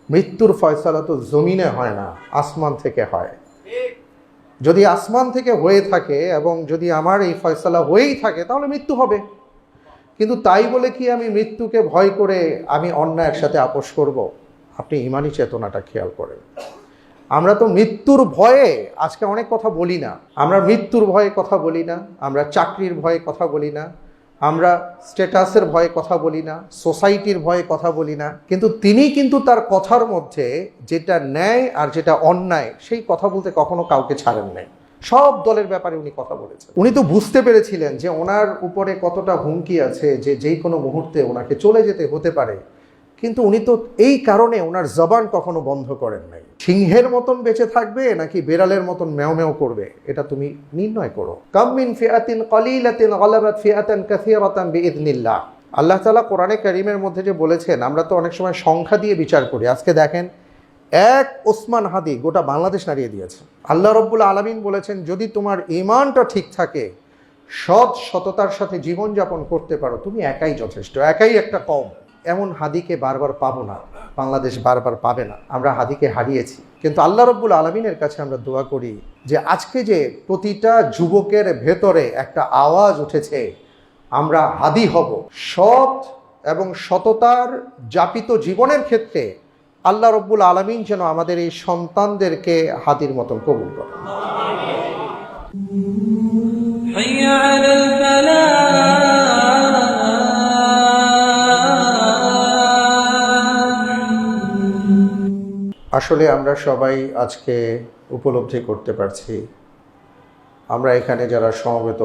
মৃত্যুর ফয়সালা তো জমিনে হয় না, আসমান থেকে হয়। যদি আসমান থেকে হয়ে থাকে এবং যদি আমার এই ফয়সালা হয়েই থাকে তাহলে মৃত্যু হবে। কিন্তু তাই বলে কি আমি মৃত্যুকে ভয় করে আমি অন্যায়ের সাথে আপোষ করব? আপনি ইমানি চেতনাটা খেয়াল করেন। আমরা তো মৃত্যুর ভয়ে আজকে অনেক কথা বলি না। আমরা মৃত্যুর ভয়ে কথা বলি না, আমরা চাকরির ভয়ে কথা বলি না, আমরা স্ট্যাটাসের ভয়ে কথা বলি না, সোসাইটির ভয়ে কথা বলি না। কিন্তু তিনি কিন্তু তার কথার মধ্যে যেটা ন্যায় আর যেটা অন্যায় সেই কথা বলতে কখনো কাউকে ছাড়েন নাই। সব দলের ব্যাপারে উনি কথা বলেছেন। উনি তো বুঝতে পেরেছিলেন যে ওনার উপরে কতটা হুমকি আছে, যে যেই কোনো মুহূর্তে ওনাকে চলে যেতে হতে পারে। কিন্তু উনি তো এই কারণে ওনার জবান কখনো বন্ধ করেন নাই। সিংহের মতন বেঁচে থাকবে নাকি বেড়ালের মতন ম্যাও ম্যাও করবে, এটা তুমি নির্ণয় করো। কাম মিন ফিআতিন কলিলাতিন গালাবাত ফিআতান কাসীরাতান বিইذনিল্লাহ। আল্লাহ তাআলা কোরআনে কারীমের মধ্যে যে বলেছেন, আমরা তো অনেক সময় সংখ্যা দিয়ে বিচার করি। আজকে দেখেন, এক ওসমান হাদি গোটা বাংলাদেশ নাড়িয়ে দিয়েছে। আল্লাহ রাব্বুল আলামিন বলেছেন, যদি তোমার ঈমানটা ঠিক থাকে, সততার সাথে জীবনযাপন করতে পারো, তুমি একাই যথেষ্ট, একাই একটা কম। এমন হাদিকে বারবার পাবো না, বাংলাদেশ বারবার পাবে না। আমরা হাদিকে হারিয়েছি। কিন্তু আল্লাহ রাব্বুল আলামিনের কাছে আমরা দোয়া করি যে আজকে যে প্রতিটা যুবকের ভেতরে একটা আওয়াজ উঠেছে, আমরা হাদি হব, সৎ এবং সততার যাপিত জীবনের ক্ষেত্রে আল্লাহ রাব্বুল আলামিন যেন আমাদের এই সন্তানদেরকে হাদির মতন কবুল করে। আসলে আমরা সবাই আজকে উপলব্ধি করতে পারছি, আমরা এখানে যারা সমবেত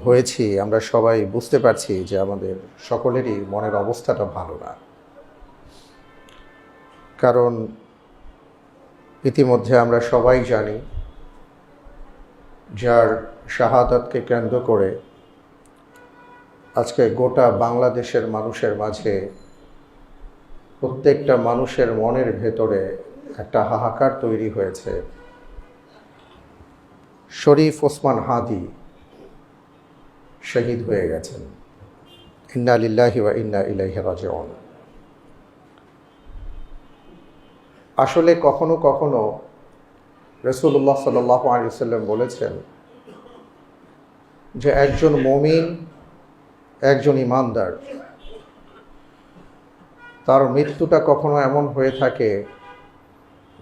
হয়েছি আমরা সবাই বুঝতে পারছি যে আমাদের সকলেরই মনের অবস্থাটা ভালো না। কারণ ইতিমধ্যে আমরা সবাই জানি, যার শাহাদাতকে কেন্দ্র করে আজকে গোটা বাংলাদেশের মানুষের মাঝে, প্রত্যেকটা মানুষের মনের ভেতরে একটা হাহাকার তৈরি হয়েছে। শরীফ ওসমান হাদি শহীদ হয়ে গেছেন। ইন্না লিল্লাহি ওয়া ইন্না ইলাইহি রাজিউন। আসলে কখনো কখনো রাসূলুল্লাহ সাল্লাল্লাহু আলাইহি ওয়াসাল্লাম বলেছেন যে একজন মুমিন, একজন ঈমানদার, তার মৃত্যুটা কখনো এমন হয়ে থাকে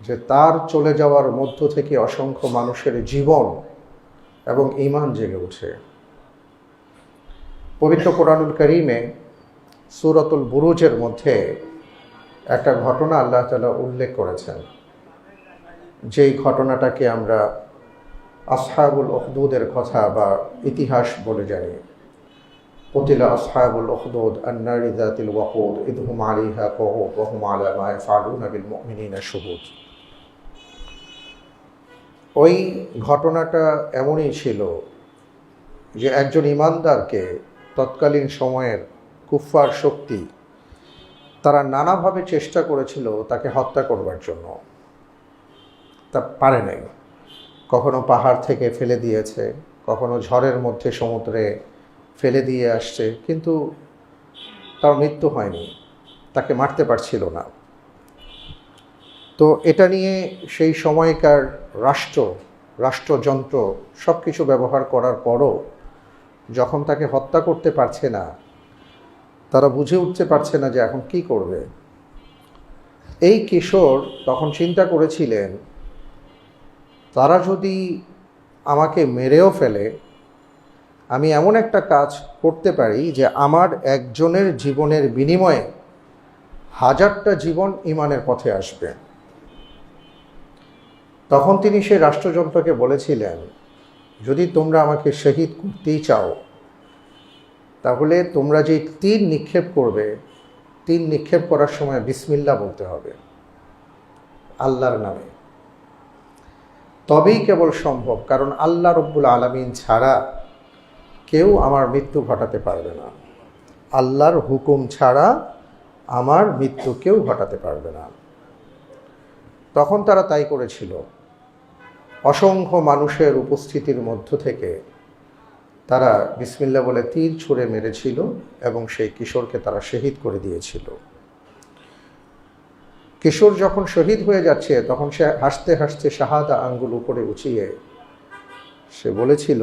যে তার চলে যাওয়ার মধ্য থেকে অসংখ্য মানুষের জীবন এবং ঈমান জেগে ওঠে। পবিত্র কোরআনুল কারীমে সূরাতুল বুরুজের মধ্যে একটা ঘটনা আল্লাহ তাআলা উল্লেখ করেছেন, যেই ঘটনাটাকে আমরা আসহাবুল উখদুদের কথা বা ইতিহাস বলে জানি। কুতিলা আসহাবুল উখদুদ আন-নারি যাতিল ওয়াকুদ ইয হুম আলাইহা কুউদ ওয়া হুম আলা মা ইয়াফআলুনা বিল মুমিনিনা শুহুদ। ওই ঘটনাটা এমনই ছিল যে একজন ঈমানদারকে তৎকালীন সময়ের কুফফার শক্তি তারা নানাভাবে চেষ্টা করেছিল তাকে হত্যা করবার জন্য, তা পারে নাই। কখনো পাহাড় থেকে ফেলে দিয়েছে, কখনো ঝড়ের মধ্যে সমুদ্রে ফেলে দিয়ে আসছে, কিন্তু তার মৃত্যু হয়নি, তাকে মারতে পারছিল না। তো এটা নিয়ে সেই সময়কার রাষ্ট্রযন্ত্র সব কিছু ব্যবহার করার পরও যখন তাকে হত্যা করতে পারছে না, তারা বুঝে উঠতে পারছে না যে এখন কি করবে। এই কিশোর তখন চিন্তা করেছিলেন, তারা যদি আমাকে মেরেও ফেলে, আমি এমন একটা কাজ করতে পারি যে আমার একজনের জীবনের বিনিময়ে হাজারটা জীবন ঈমানের পথে আসবে। তখন তিনি সেই রাষ্ট্রযন্ত্রকে বলেছিলেন, যদি তোমরা আমাকে শহীদ করতেই চাও, তাহলে তোমরা যে তীর নিক্ষেপ করবে, তীর নিক্ষেপ করার সময় বিসমিল্লাহ বলতে হবে, আল্লাহর নামে। তবেই কেবল সম্ভব, কারণ আল্লাহ রব্বুল আলামিন ছাড়া কেউ আমার মৃত্যু ঘটাতে পারবে না। আল্লাহর হুকুম ছাড়া আমার মৃত্যু কেউ ঘটাতে পারবে না। তখন তারা তাই করেছিল। অসংখ্য মানুষের উপস্থিতির মধ্য থেকে তারা বিসমিল্লাহ বলে তীর ছুঁড়ে মেরেছিল এবং সেই কিশোরকে তারা শহীদ করে দিয়েছিল। কিশোর যখন শহীদ হয়ে যাচ্ছে তখন সে হাসতে হাসতে শাহাদা আঙ্গুল উপরে উঁচিয়ে সে বলেছিল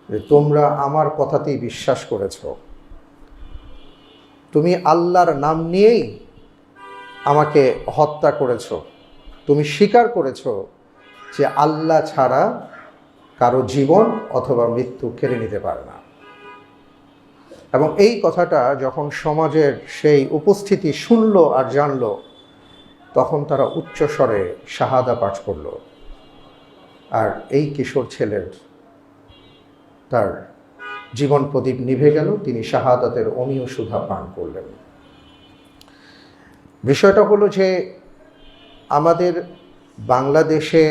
যে তোমরা আমার কথাতেই বিশ্বাস করেছ, তুমি আল্লাহর নাম নিয়েই আমাকে হত্যা করেছ, তুমি স্বীকার করেছ যে আল্লাহ ছাড়া কারো জীবন অথবা মৃত্যু কেড়ে নিতে পারে না। এবং এই কথাটা যখন সমাজের সেই উপস্থিতি শুনল আর জানল, তখন তারা উচ্চস্বরে শাহাদা পাঠ করল। আর এই কিশোর ছেলের তার জীবন প্রদীপ নিভে গেল, তিনি শাহাদাতের অমীয় সুধা পান করলেন। বিষয়টা হলো যে আমাদের বাংলাদেশে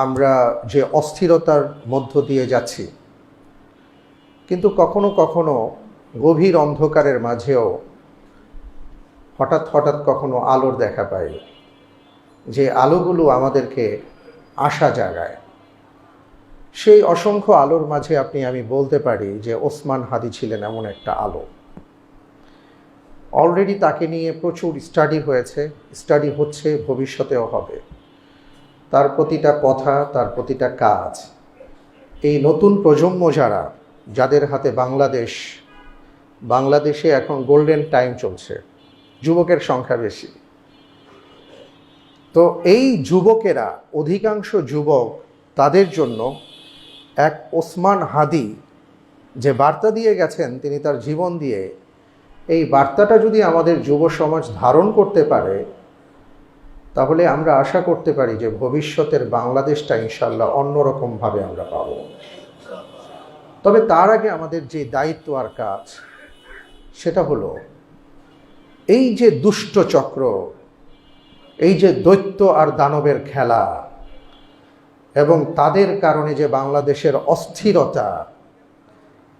আমরা যে অস্থিরতার মধ্য দিয়ে যাচ্ছি, কিন্তু কখনো কখনো গভীর অন্ধকারের মাঝেও হঠাৎ হঠাৎ কখনো আলোর দেখা পাই, যে আলোগুলো আমাদেরকে আশা জাগায়। সেই অসংখ্য আলোর মাঝে আমি বলতে পারি যে ওসমান হাদি ছিলেন এমন একটা আলো। অলরেডি তাকে নিয়ে প্রচুর স্টাডি হচ্ছে, ভবিষ্যতেও হবে। তার প্রতিটা কথা, তার প্রতিটা কাজ এই নতুন প্রজন্ম যাদের হাতে বাংলাদেশে এখন গোল্ডেন টাইম চলছে, যুবকের সংখ্যা বেশি। তো এই যুবকেরা, অধিকাংশ যুবক, তাদের জন্য এক ওসমান হাদি যে বার্তা দিয়ে গেছেন, তিনি তার জীবন দিয়ে, এই বার্তাটা যদি আমাদের যুব সমাজ ধারণ করতে পারে, তাহলে আমরা আশা করতে পারি যে ভবিষ্যতের বাংলাদেশটা ইনশাল্লাহ অন্যরকমভাবে আমরা পাব। তবে তার আগে আমাদের যে দায়িত্ব আর কাজ, সেটা হলো এই যে দুষ্ট চক্র, এই যে দৈত্য আর দানবের খেলা, এবং তাদের কারণে যে বাংলাদেশের অস্থিরতা,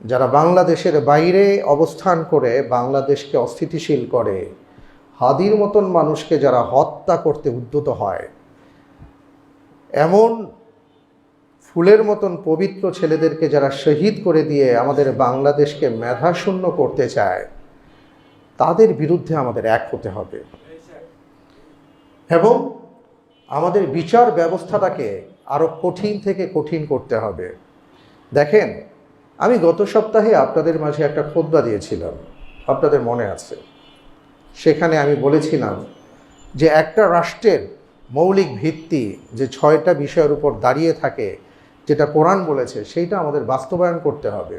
যারা বাংলাদেশের বাইরে অবস্থান করে বাংলাদেশকে অস্থিতিশীল করে, হাদির মতন মানুষকে যারা হত্যা করতে উদ্যত হয়, এমন ফুলের মতন পবিত্র ছেলেদেরকে যারা শহীদ করে দিয়ে আমাদের বাংলাদেশকে মেধাশূন্য করতে চায়, তাদের বিরুদ্ধে আমাদের এক হতে হবে এবং আমাদের বিচার ব্যবস্থাটাকে আরও কঠিন থেকে কঠিন করতে হবে। দেখেন, আমি গত সপ্তাহে আপনাদের মাঝে একটা খুতবা দিয়েছিলাম, আপনাদের মনে আছে। সেখানে আমি বলেছিলাম যে একটা রাষ্ট্রের মৌলিক ভিত্তি যে 6টা বিষয়ের উপর দাঁড়িয়ে থাকে, যেটা কোরআন বলেছে, সেইটা আমাদের বাস্তবায়ন করতে হবে।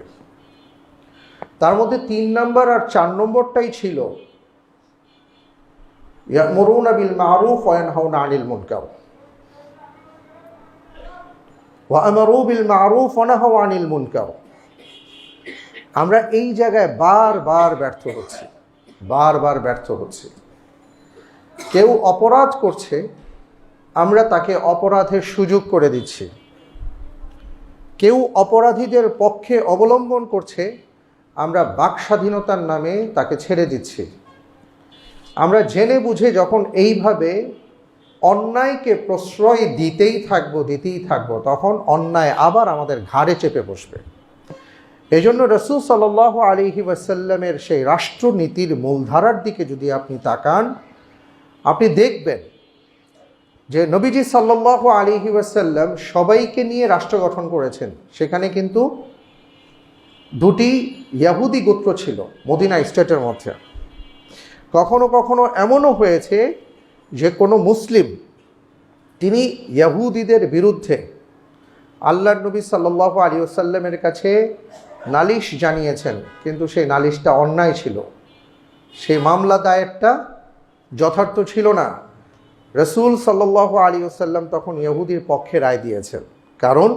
তার মধ্যে 3 নম্বর আর 4 নম্বরটাই ছিল ইয়া'মুরুনা বিল মা'রুফ ওয়া ইয়ানহাউনা আনিল মুনকার, ওয়া আমারু বিল মা'রুফ ওয়া নাহাউ আনিল মুনকার। আমরা এই জায়গায় বারবার ব্যর্থ হচ্ছি। কেউ অপরাধ করছে, আমরা তাকে অপরাধের সুযোগ করে দিচ্ছি। কেউ অপরাধীদের পক্ষে অবলম্বন করছে, আমরা বাক স্বাধীনতার নামে তাকে ছেড়ে দিচ্ছি। আমরা জেনে বুঝে যখন এইভাবে অন্যায়কে প্রশ্রয় দিতেই থাকবো, তখন অন্যায় আবার আমাদের ঘাড়ে চেপে বসবে। এজন্য রাসূল সাল্লাল্লাহু আলাইহি ওয়াসাল্লামের সেই রাষ্ট্রনীতির মূলধারার দিকে যদি আপনি তাকান, আপনি দেখবেন যে নবীজি সাল্লাল্লাহু আলাইহি ওয়াসাল্লাম সবাইকে নিয়ে রাষ্ট্র গঠন করেছেন। সেখানে কিন্তু 2টি ইহুদি গোত্র ছিল মদিনা স্টেটের মধ্যে। কখনো কখনো এমনও হয়েছে যে কোনো মুসলিম তিনি ইহুদিদের বিরুদ্ধে আল্লাহর নবী সাল্লাল্লাহু আলাইহি ওয়াসাল্লামের কাছে নালিশ জানিয়েছেন, কিন্তু সেই নালিশটা অন্যায় ছিল, সেই মামলা দায়েরটা যথার্থ ছিল না। রাসূল সাল্লাল্লাহু আলাইহি ওয়াসাল্লাম তখন ইহুদির পক্ষে রায় দিয়েছেন, কারণ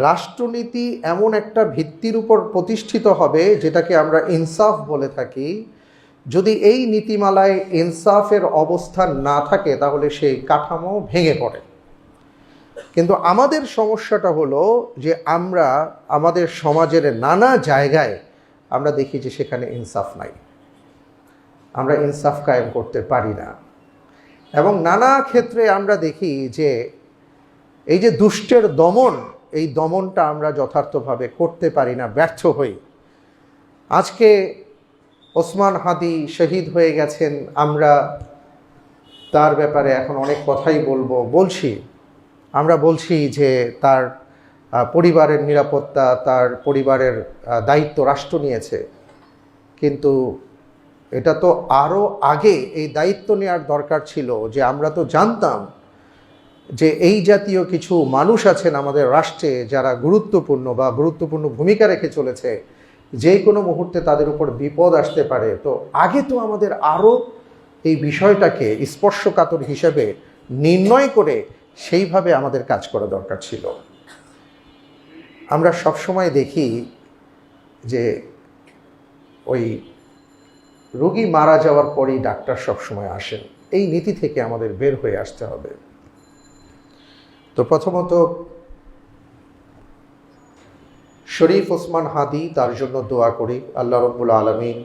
রাষ্ট্রনীতি এমন একটা ভিত্তির উপর প্রতিষ্ঠিত হবে যেটাকে আমরা ইনসাফ বলে থাকি। যদি এই নীতিমালায় ইনসাফের অবস্থান না থাকে, তাহলে সেই কাঠামো ভেঙে পড়ে। কিন্তু আমাদের সমস্যাটা হলো যে আমরা আমাদের সমাজের নানা জায়গায় আমরা দেখি যে সেখানে ইনসাফ নাই, আমরা ইনসাফ কায়েম করতে পারি না। এবং নানা ক্ষেত্রে আমরা দেখি যে এই যে দুষ্টের দমন, এই দমনটা আমরা যথার্থভাবে করতে পারি না, ব্যর্থ হই। আজকে ওসমান হাদি শহীদ হয়ে গেছেন, আমরা তার ব্যাপারে এখন অনেক কথাই বলছি। আমরা বলছি যে তার পরিবারের নিরাপত্তা, তার পরিবারের দায়িত্ব রাষ্ট্র নিয়েছে, কিন্তু এটা তো আরও আগে এই দায়িত্ব নেওয়ার দরকার ছিল। যে আমরা তো জানতাম যে এই জাতীয় কিছু মানুষ আছেন আমাদের রাষ্ট্রে যারা গুরুত্বপূর্ণ ভূমিকা রেখে চলেছে, যে কোনো মুহূর্তে তাদের উপর বিপদ আসতে পারে। তো আগে তো আমাদের আরও এই বিষয়টাকে স্পর্শকাতর হিসেবে নির্ণয় করে সেইভাবে আমাদের কাজ করা দরকার ছিল। আমরা সবসময় দেখি যে ওই রোগী মারা যাওয়ার পরেই ডাক্তার সবসময় আসেন। এই নীতি থেকে আমাদের বের হয়ে আসতে হবে। তো প্রথমত শরীফ ওসমান হাদি, তার জন্য দোয়া করি আল্লাহ রাব্বুল আলামিন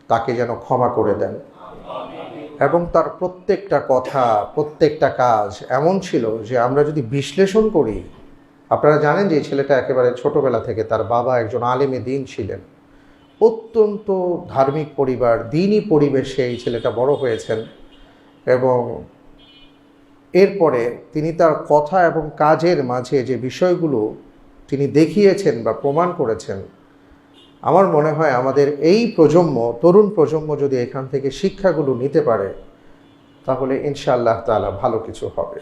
তাকে যেন ক্ষমা করে দেন। এবং তার প্রত্যেকটা কথা, প্রত্যেকটা কাজ এমন ছিল যে আমরা যদি বিশ্লেষণ করি, আপনারা জানেন যে এই ছেলেটা একেবারে ছোটবেলা থেকে তার বাবা একজন আলেমে দ্বীন ছিলেন। অত্যন্ত ধার্মিক পরিবার, দ্বীনি পরিবেশে এই ছেলেটা বড় হয়েছেন। এবং এরপরে তিনি তার কথা এবং কাজের মাঝে যে বিষয়গুলো তিনি দেখিয়েছেন বা প্রমাণ করেছেন, আমার মনে হয় আমাদের এই প্রজন্ম, তরুণ প্রজন্ম যদি এখান থেকে শিক্ষাগুলো নিতে পারে, তাহলে ইনশাআল্লাহ তাআলা ভালো কিছু হবে।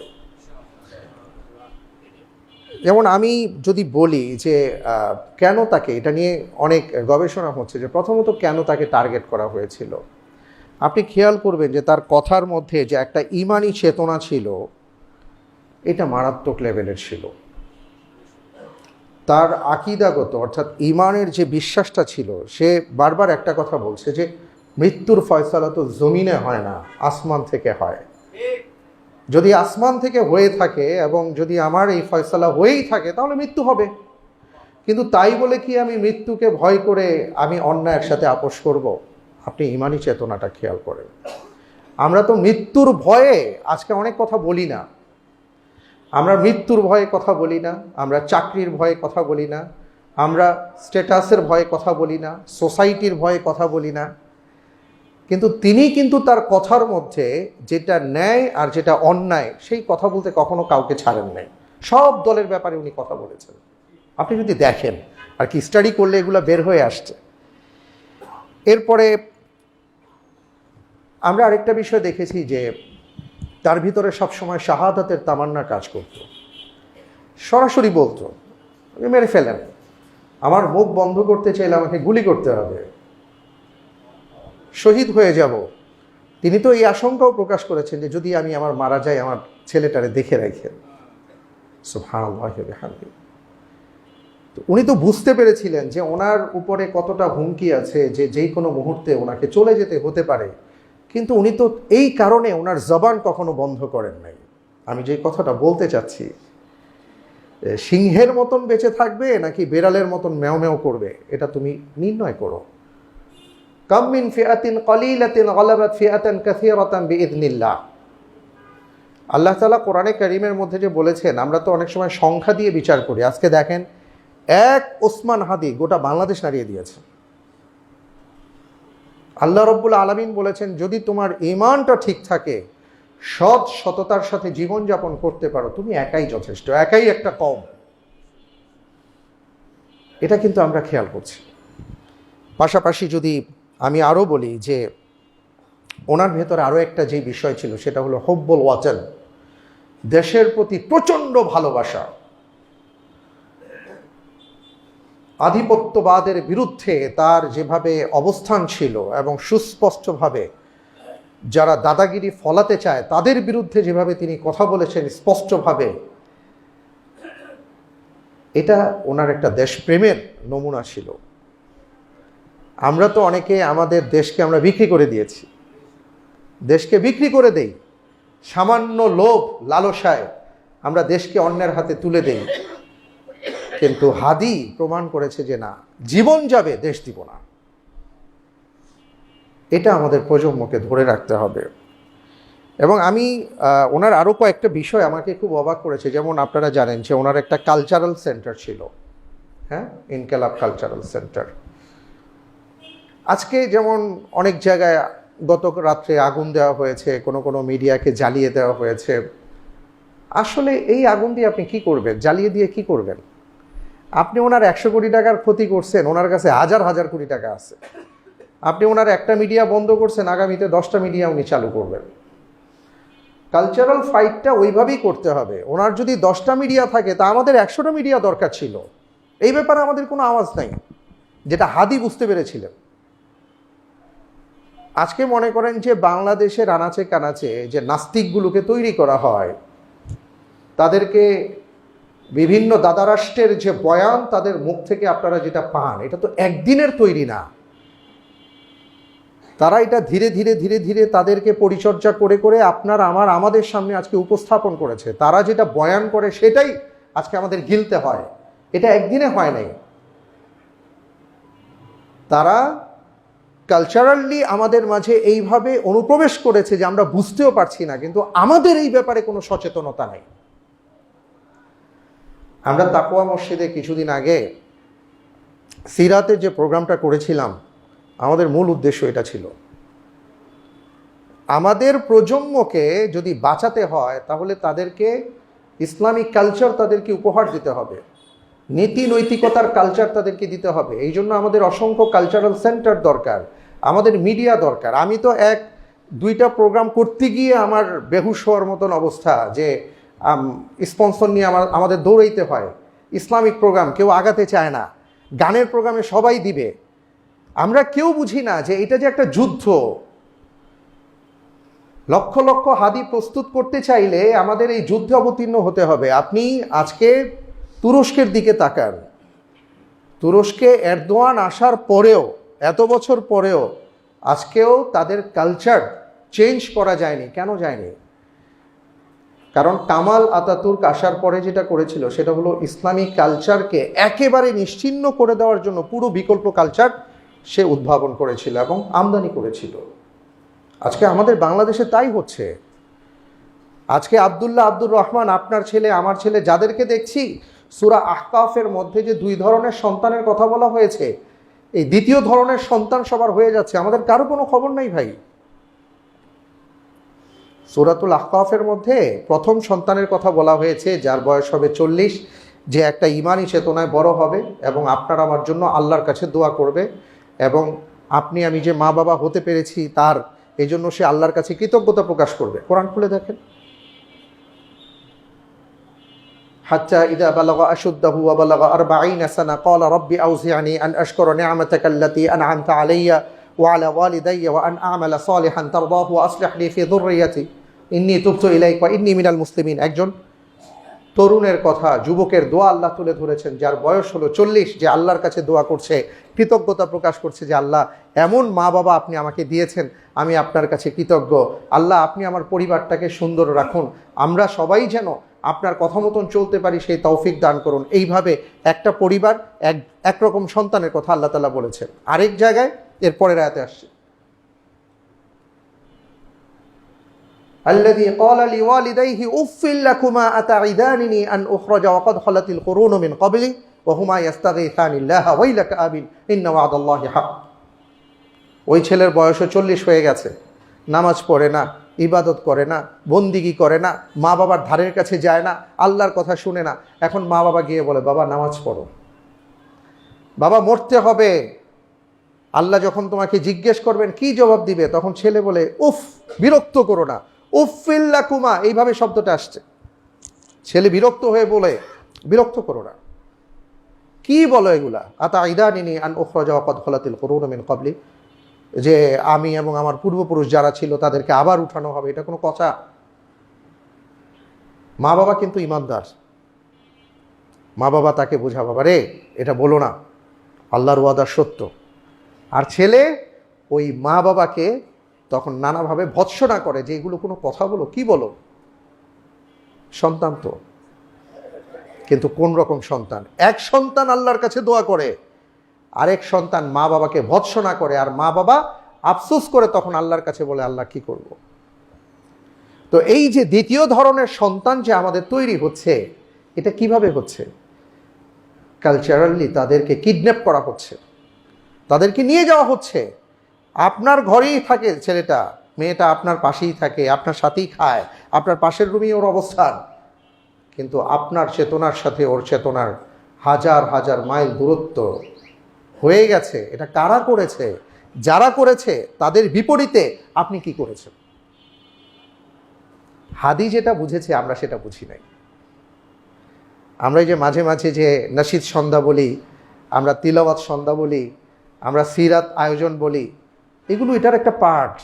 যেমন আমি যদি বলি যে কেন তাকে, এটা নিয়ে অনেক গবেষণা হচ্ছে যে প্রথমত কেন তাকে টার্গেট করা হয়েছিল। আপনি খেয়াল করবেন যে তার কথার মধ্যে যে একটা ঈমানি চেতনা ছিল, এটা মারাত্মক লেভেলের ছিল। তার আকীদাগত অর্থাৎ ঈমানের যে বিশ্বাসটা ছিল, সে বারবার একটা কথা বলছে যে মৃত্যুর ফয়সালা তো জমিনে হয় না, আসমান থেকে হয়। যদি আসমান থেকে হয়ে থাকে এবং যদি আমার এই ফয়সালা হয়েই থাকে, তাহলে মৃত্যু হবে। কিন্তু তাই বলে কি আমি মৃত্যুকে ভয় করে আমি অন্যায়ের সাথে আপোষ করব? আপনি ঈমানি চেতনাটা খেয়াল করেন। আমরা তো মৃত্যুর ভয়ে আজকে অনেক কথা বলি না। আমরা মৃত্যুর ভয়ে কথা বলি না, আমরা চাকরির ভয়ে কথা বলি না, আমরা স্ট্যাটাসের ভয়ে কথা বলি না, সোসাইটির ভয়ে কথা বলি না। কিন্তু তিনি কিন্তু তার কথার মধ্যে যেটা ন্যায় আর যেটা অন্যায়, সেই কথা বলতে কখনো কাউকে ছাড়েন নাই। সব দলের ব্যাপারে উনি কথা বলেছেন। আপনি যদি দেখেন আর কি, স্টাডি করলে এগুলো বের হয়ে আসছে। এরপরে আমরা আরেকটা বিষয় দেখেছি যে তার ভিতরে সবসময় শাহাদাতের তামান্না কাজ করত। সরাসরি বলতো, মেরে ফেলেন, আমার মুখ বন্ধ করতে চাইলে আমাকে গুলি করতে হবে, শহীদ হয়ে যাব। তিনি তো এই আশঙ্কাও প্রকাশ করেছেন যে যদি আমি আমার মারা যাই, আমার ছেলেটারে দেখে রাখেন। সুবহানাল্লাহ ওয়া বিহামদিহি। তো উনি তো বুঝতে পেরেছিলেন যে ওনার উপরে কতটা হুমকি আছে, যে যেই কোনো মুহূর্তে ওনাকে চলে যেতে হতে পারে। কিন্তু উনি তো এই কারণে ওনার জবান কখনো বন্ধ করেন নাই। আমি যে কথাটা বলতে চাচ্ছি, সিংহের মতন বেঁচে থাকবে নাকি বেড়ালের মতন ম্যাও ম্যাও করবে, এটা তুমি নির্ণয় করো। কাম মিন ফিআতিন কলিলাতিন গালাবাত ফিআতান কাসীরাতান বিইذনিল্লাহ। আল্লাহ তাআলা কোরআনে কারীমের মধ্যে যে বলেছেন, আমরা তো অনেক সময় সংখ্যা দিয়ে বিচার করি। আজকে দেখেন, এক ওসমান হাদি গোটা বাংলাদেশ নাড়িয়ে দিয়েছে। আল্লাহ রাব্বুল আলামিন বলেছেন, যদি তোমার ঈমানটা ঠিক থাকে, সততার সাথে জীবনযাপন করতে পারো, তুমি একাই যথেষ্ট, একাই একটা কম। এটা কিন্তু আমরা খেয়াল করছি। পাশাপাশি যদি আমি আরও বলি যে ওনার ভেতরে আরও একটা যে বিষয় ছিল, সেটা হলো হুব্বুল ওয়াতান, দেশের প্রতি প্রচণ্ড ভালোবাসা। আধিপত্যবাদের বিরুদ্ধে তার যেভাবে অবস্থান ছিল এবং সুস্পষ্টভাবে যারা দাদাগিরি ফলাতে চায় তাদের বিরুদ্ধে যেভাবে তিনি কথা বলেছেন স্পষ্টভাবে, এটা ওনার একটা দেশপ্রেমের নমুনা ছিল। আমরা তো অনেকে আমাদের দেশকে আমরা বিক্রি করে দিয়েছি, দেশকে বিক্রি করে দেই, সামান্য লোভ লালসায় আমরা দেশকে অন্যের হাতে তুলে দেই। কিন্তু হাদি প্রমাণ করেছে যে না, জীবন যাবে, দেশ দিব না। এটা আমাদের প্রজন্মকে ধরে রাখতে হবে। এবং আমি ওনার আরও কয়েকটা বিষয় আমাকে খুব অবাক করেছে। যেমন আপনারা জানেন যে ওনার একটা কালচারাল সেন্টার ছিল, হ্যাঁ, ইনকালাব কালচারাল সেন্টার। আজকে যেমন অনেক জায়গায় গত রাত্রে আগুন দেওয়া হয়েছে, কোনো মিডিয়াকে জ্বালিয়ে দেওয়া হয়েছে। আসলে এই আগুন দিয়ে আপনি কি করবেন? জ্বালিয়ে দিয়ে কি করবেন? আপনি ওনার 100 কোটি টাকার ক্ষতি করছেন, ওনার কাছে হাজার হাজার কোটি টাকা আছে। আপনি ওনার একটা মিডিয়া বন্ধ করছেন, আগামীতে 10টা মিডিয়া উনি চালু করবেন। কালচারাল ফাইটটা ওইভাবেই করতে হবে। ওনার যদি 10টা মিডিয়া থাকে তা আমাদের 100টা মিডিয়া দরকার ছিল। এই ব্যাপারে আমাদের কোনো আওয়াজ নাই, যেটা হাদি বুঝতে পেরেছিলেন। আজকে মনে করেন যে বাংলাদেশের আনাচে কানাচে যে নাস্তিকগুলোকে তৈরি করা হয়, তাদেরকে বিভিন্ন দাদারাষ্ট্রের যে বয়ান তাদের মুখ থেকে আপনারা যেটা পান, এটা তো একদিনের তৈরি না। তারা এটা ধীরে ধীরে ধীরে ধীরে তাদেরকে পরিচর্যা করে করে আমাদের সামনে আজকে উপস্থাপন করেছে। তারা যেটা বয়ান করে সেটাই আজকে আমাদের গিলতে হয়। এটা একদিনে হয় নাই। তারা কালচারালি আমাদের মাঝে এইভাবে অনুপ্রবেশ করেছে যে আমরা বুঝতেও পারছি না, কিন্তু আমাদের এই ব্যাপারে কোনো সচেতনতা নেই। আমরা তাকওয়া মসজিদে কিছুদিন আগে সিরাতের যে প্রোগ্রামটা করেছিলাম, আমাদের মূল উদ্দেশ্য এটা ছিল, আমাদের প্রজন্মকে যদি বাঁচাতে হয় তাহলে তাদেরকে ইসলামিক কালচার তাদেরকে উপহার দিতে হবে, নীতি নৈতিকতার কালচার তাদেরকে দিতে হবে। এই জন্য আমাদের অসংখ্য কালচারাল সেন্টার দরকার, আমাদের মিডিয়া দরকার। আমি তো 1-2টা প্রোগ্রাম করতে গিয়ে আমার বেহুশ হওয়ার মতন অবস্থা, যে স্পন্সর নিয়ে আমাদের দৌড়াইতে হয়। ইসলামিক প্রোগ্রাম কেউ আগাতে চায় না, গানের প্রোগ্রামে সবাই দিবে। আমরা কেউ বুঝি না যে এটা যে একটা যুদ্ধ। লক্ষ লক্ষ হাদি প্রস্তুত করতে চাইলে আমাদের এই যুদ্ধে অবতীর্ণ হতে হবে। আপনি আজকে তুরস্কের দিকে তাকান, তুরস্কে এরদোয়ান আসার পরেও, এত বছর পরেও আজকেও তাদের কালচার চেঞ্জ করা যায়নি। কেন যায়নি? কারণ কামাল আতাতুর্ক আসার পরে যেটা করেছিল সেটা হলো ইসলামিক কালচারকে একেবারে নিশ্চিহ্ন করে দেওয়ার জন্য পুরো বিকল্প কালচার সে উদ্ভাবন করেছিল এবং আমদানি করেছিল। আজকে আমাদের বাংলাদেশে তাই হচ্ছে। আজকে আব্দুর রহমান, আপনার ছেলে, আমার ছেলে, যাদেরকে দেখছি, সূরা আহকাফের মধ্যে যে 2 ধরনের সন্তানের কথা বলা হয়েছে, এই দ্বিতীয় ধরনের সন্তান সবার হয়ে যাচ্ছে, আমাদের কারো কোনো খবর নাই ভাই। সূরাতুল আহকাফের মধ্যে প্রথম সন্তানের কথা বলা হয়েছে, যার বয়স হবে 40, যে একটা ঈমানি চেতনায় বড় হবে এবং আপনার আমার জন্য আল্লাহর কাছে দোয়া করবে, এবং আমি যে মা বাবা হতে পেরেছি তার এই জন্য সে আল্লাহর কাছে কৃতজ্ঞতা প্রকাশ করবে। কোরআন খুলে দেখেন, হাত্তা ইযা বালাগা আশুদ্দাহু ওয়া বালাগা 40 সানা ক্বালা রাব্বি আউজি'নি আন আশকুরা নি'মাতাকা আল্লাতী আন'আমতা আলাইয়া ওয়া আলা ওয়ালিদাইয়া ওয়া আন আ'মালা সালিহান তারদাহু ওয়া আসলিহ লি ফি যুররিয়াতি ইন্নী তুবতু ইলাইকা ওয়া ইন্নী মিনাল মুসলিমিন। একজন তরুণের কথা, যুবকের দোয়া আল্লাহ তুলে ধরেছেন, যার বয়স হলো 40, যে আল্লাহর কাছে দোয়া করছে, কৃতজ্ঞতা প্রকাশ করছে যে আল্লাহ, এমন মা বাবা আপনি আমাকে দিয়েছেন, আমি আপনার কাছে কৃতজ্ঞ। আল্লাহ, আপনি আমার পরিবারটাকে সুন্দর রাখুন, আমরা সবাই যেন আপনার কথা মতন চলতে পারি, সেই তৌফিক দান করুন। এইভাবে একটা পরিবার, একরকম সন্তানের কথা আল্লাহ তাআলা বলেছেন। আরেক জায়গায় এর পরের আয়াতে আসছে, الذي قال لوالديه أف لكما أتعدانني أن أخرج وقد خلت القرون من قبلي وهما يستغيثان الله ويلك آمن إن وعد الله حق। ওই ছেলের বয়স 40 হয়ে গেছে, নামাজ পড়ে না, ইবাদত করে না, বন্দিগি করে না, মা বাবার ধারের কাছে যায় না, আল্লাহর কথা শুনে না। এখন মা বাবা গিয়ে বলে, বাবা নামাজ পড়ো, বাবা মরতে হবে, আল্লাহ যখন তোমাকে জিজ্ঞেস করবেন কি জবাব দিবে? তখন ছেলে বলে, উফ, বিরক্ত করো না, উফিল লাকুমা, এইভাবে শব্দটা আসছে। ছেলে বিরক্ত হয়ে বলে, বিরক্ত করো না, কি বলো এগুলা? আতাইদানিনি আন উখরাজা ওয়া ক্বাদ খালাতিল কুরুন মিন ক্বাবলি, যে আমি এবং আমার পূর্বপুরুষ যারা ছিল তাদেরকে আবার উঠানো হবে, এটা কোনো কথা? মা বাবা কিন্তু ইমানদার, মা বাবা তাকে বোঝা, বাবা রে এটা বলো না, আল্লাহর ওয়াদা সত্য। আর ছেলে ওই মা বাবাকে তখন নানাভাবে ভৎসনা করে যে এগুলো কোনো কথা বলো, কি বলো? সন্তান তো, কিন্তু কোন রকম সন্তান? এক সন্তান আল্লাহর কাছে দোয়া করে, আরেক সন্তান মা বাবাকে ভৎসনা করে, আর মা বাবা আফসোস করে তখন আল্লাহর কাছে বলে, আল্লাহ কি করব? তো এই যে দ্বিতীয় ধরনের সন্তান যে আমাদের তৈরি হচ্ছে, এটা কিভাবে হচ্ছে? কালচারালি তাদেরকে কিডন্যাপ করা হচ্ছে, তাদেরকে নিয়ে যাওয়া হচ্ছে, আপনার ঘরেই থাকে ছেলেটা, মেয়েটা আপনার পাশেই থাকে, আপনার সাথেই খায়, আপনার পাশের রুমেই ওর অবস্থান, কিন্তু আপনার চেতনার সাথে ওর চেতনার হাজার হাজার মাইল দূরত্ব হয়ে গেছে। এটা কারা করেছে? যারা করেছে তাদের বিপরীতে আপনি কি করেছেন? হাদি যেটা বুঝেছে আমরা সেটা বুঝি নাই। আমরা এই যে মাঝে মাঝে যে নাশিদ সন্ধ্যা বলি, আমরা তিলাওয়াত সন্ধ্যা বলি, আমরা সিরাত আয়োজন বলি, এগুলো এটার একটা পার্ট।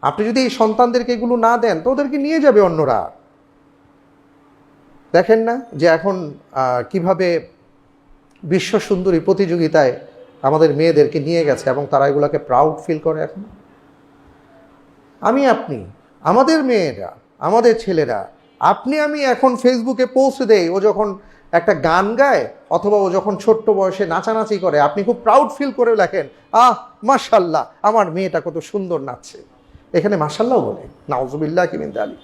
আপনি যদি এই সন্তানদেরকে এগুলো না দেন তো ওদেরকে নিয়ে যাবে অন্যরা। দেখেন না যে এখন কিভাবে বিশ্ব সুন্দরী প্রতিযোগিতায় আমাদের মেয়েদেরকে নিয়ে গেছে এবং তারা এগুলোকে প্রাউড ফিল করে। এখন আপনি, আমাদের মেয়েরা, আমাদের ছেলেরা, আপনি আমি এখন ফেসবুকে পোস্ট দেই, ও যখন একটা গান গায় অথবা ও যখন ছোট্ট বয়সে নাচানাচি করে, আপনি খুব প্রাউড ফিল করে লেখেন, মাশাল্লাহ আমার মেয়েটা কত সুন্দর নাচছে। এখানে মাশাল্লাহ বলে নাউজুবিল্লাহ মিন যালিক।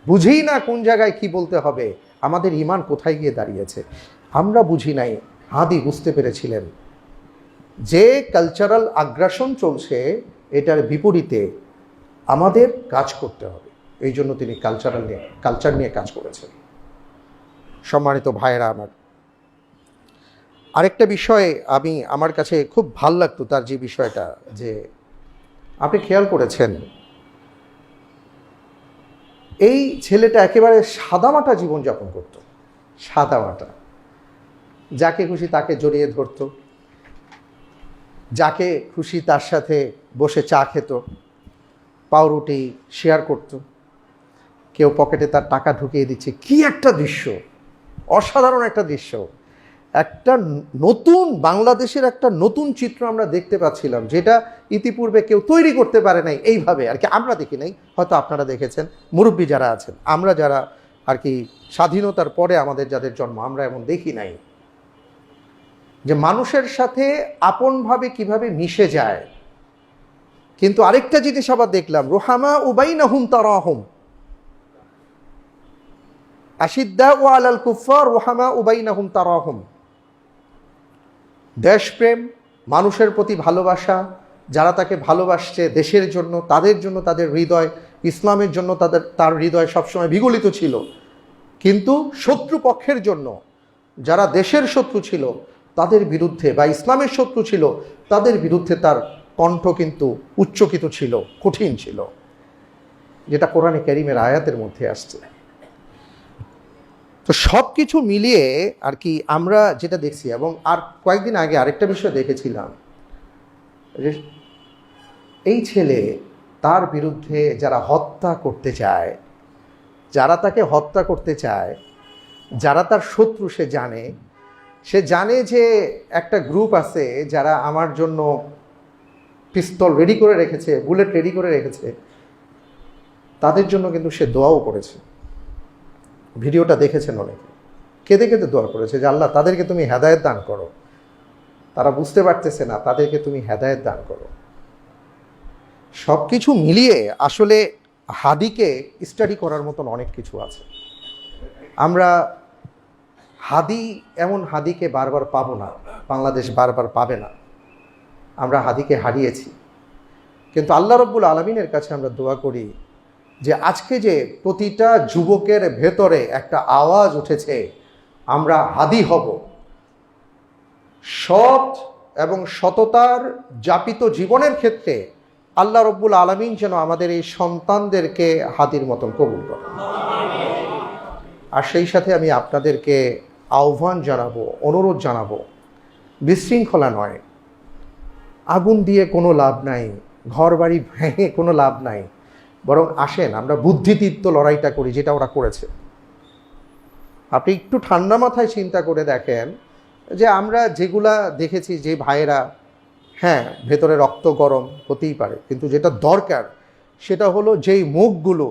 বুঝেই না কোন জায়গায় কি বলতে হবে, আমাদের ঈমান কোথায় গিয়ে দাঁড়িয়েছে আমরা বুঝি নাই। হাদি বুঝতে পেরেছিলেন যে কালচারাল আগ্রাসন চলছে, এটার বিপরীতে আমাদের কাজ করতে হবে। এই জন্য তিনি কালচার নিয়ে কাজ করেছেন। সম্মানিত ভাইয়েরা আমার, আরেকটা বিষয় আমার কাছে খুব ভাল লাগতো তার যে বিষয়টা, যে আপনি খেয়াল করেছেন এই ছেলেটা একেবারে সাদামাটা জীবনযাপন করত, সাদামাটা। যাকে খুশি তাকে জড়িয়ে ধরত, যাকে খুশি তার সাথে বসে চা খেত, পাউরুটি শেয়ার করত, কেউ পকেটে তার টাকা ঢুকিয়ে দিচ্ছে। কি একটা দৃশ্য, অসাধারণ একটা দৃশ্য। একটা নতুন বাংলাদেশের একটা নতুন চিত্র আমরা দেখতে পাচ্ছিলাম, যেটা ইতিপূর্বে কেউ তৈরি করতে পারে নাই এইভাবে আর কি। আমরা দেখি নাই, হয়তো আপনারা দেখেছেন, মুরব্বী যারা আছেন, আমরা যারা আর কি স্বাধীনতার পরে আমাদের যাদের জন্ম, আমরা এমন দেখি নাই যে মানুষের সাথে আপনভাবে কিভাবে মিশে যায়। কিন্তু আরেকটা জিনিস আবার দেখলাম, রুহামা উবাইনাহুম তারাহুম আশিদ্দাউ আলাল কুফফার রুহামা উবাইনাহুম তারাহুম। দেশপ্রেম, মানুষের প্রতি ভালোবাসা, যারা তাকে ভালোবাসছে দেশের জন্য, তাদের হৃদয়, ইসলামের জন্য তার হৃদয় সবসময় বিগলিত ছিল। কিন্তু শত্রুপক্ষের জন্য, যারা দেশের শত্রু ছিল তাদের বিরুদ্ধে, বা ইসলামের শত্রু ছিল তাদের বিরুদ্ধে তার কণ্ঠ কিন্তু উচ্চকিত ছিল, কঠিন ছিল, যেটা কোরআনে কারীমের আয়াতের মধ্যে আসছে। তো সব কিছু মিলিয়ে আর কি আমরা যেটা দেখছি, এবং আর কয়েকদিন আগে আরেকটা বিষয় দেখেছিলাম, এই ছেলে তার বিরুদ্ধে যারা হত্যা করতে চায়, যারা তাকে হত্যা করতে চায়, যারা তার শত্রু, সে জানে যে একটা গ্রুপ আছে যারা আমার জন্য পিস্তল রেডি করে রেখেছে, বুলেট রেডি করে রেখেছে, তাদের জন্য কিন্তু সে দোয়াও করেছে। ভিডিওটা দেখেছেন অনেকে, কেঁদে কেঁদে দোয়া করেছে যে আল্লাহ তাদেরকে তুমি হেদায়েত দান করো, তারা বুঝতে পারতেছে না, তাদেরকে তুমি হেদায়েত দান করো। সব কিছু মিলিয়ে আসলে হাদিকে স্টাডি করার মতন অনেক কিছু আছে। আমরা এমন হাদিকে বারবার পাবো না, বাংলাদেশ বারবার পাবে না। আমরা হাদিকে হারিয়েছি, কিন্তু আল্লাহ রব্বুল আলামিনের কাছে আমরা দোয়া করি যে আজকে যে প্রতিটা যুবকের ভেতরে একটা আওয়াজ উঠেছে, আমরা হাদি হব, সৎ এবং সততার যাপিত জীবনের ক্ষেত্রে আল্লাহ রব্বুল আলামিন যেন আমাদের এই সন্তানদেরকে হাদির মতন কবুল করে। আর সেই সাথে আমি আপনাদেরকে আহ্বান জানাবো, অনুরোধ জানাবো, বিশৃঙ্খলা নয়, আগুন দিয়ে কোনো লাভ নাই, ঘর বাড়ি ভেঙে কোনো লাভ নাই, বরং আসেন আমরা বুদ্ধিদীপ্ত লড়াইটা করি, যেটা ওরা করেছে। আপনি একটু ঠান্ডা মাথায় চিন্তা করে দেখেন যে আমরা যেগুলা দেখেছি, যে ভাইয়েরা, হ্যাঁ ভেতরে রক্ত গরম হতেই পারে, কিন্তু যেটা দরকার সেটা হলো যেই মুখগুলো,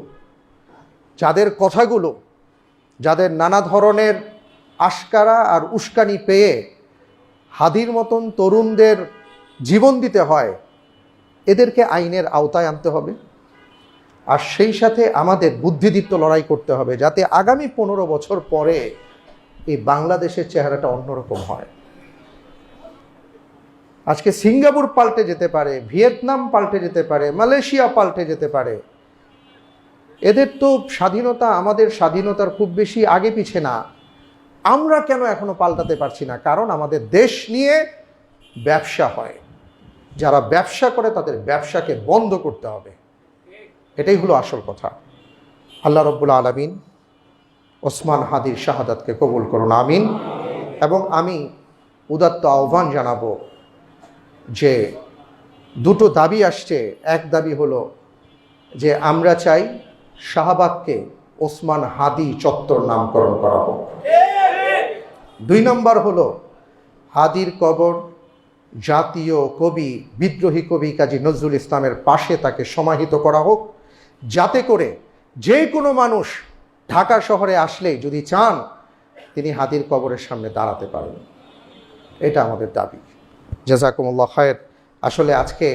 যাদের কথাগুলো, যাদের নানা ধরনের আশকারা আর উস্কানি পেয়ে হাদির মতন তরুণদের জীবন দিতে হয়, এদেরকে আইনের আওতায় আনতে হবে। আর সেই সাথে আমাদের বুদ্ধিদীপ্ত লড়াই করতে হবে, যাতে আগামী 15 বছর পরে এই বাংলাদেশের চেহারাটা অন্যরকম হয়। আজকে সিঙ্গাপুর পাল্টে যেতে পারে, ভিয়েতনাম পাল্টে যেতে পারে, মালয়েশিয়া পাল্টে যেতে পারে। এদের তো স্বাধীনতা আমাদের স্বাধীনতার খুব বেশি আগে পিছে না। আমরা কেন এখনো পাল্টাতে পারছি না? কারণ আমাদের দেশ নিয়ে ব্যবসা হয়। যারা ব্যবসা করে তাদের ব্যবসাকে বন্ধ করতে হবে। এটাই হলো আসল কথা। আল্লাহ রাব্বুল আলামিন ওসমান হাদির শাহাদাতকে কবুল করুন, আমিন। এবং আমি উদাত্ত আহ্বান জানাবো যে দুটো দাবি আসছে। এক দাবি হলো যে আমরা চাই শাহবাগকে ওসমান হাদি চত্বর নামকরণ করা হোক। 2 নম্বর হলো হাদির কবর জাতীয় কবি, বিদ্রোহী কবি কাজী নজরুল ইসলামের পাশে তাকে সমাহিত করা হোক, যাতে করে যে কোনো মানুষ ঢাকা শহরে আসলে যদি চান তিনি হাদির কবরের সামনে দাঁড়াতে পারেন। এটা আমাদের দাবি। জাযাকুমুল্লাহ খায়ের। আসলে আজকে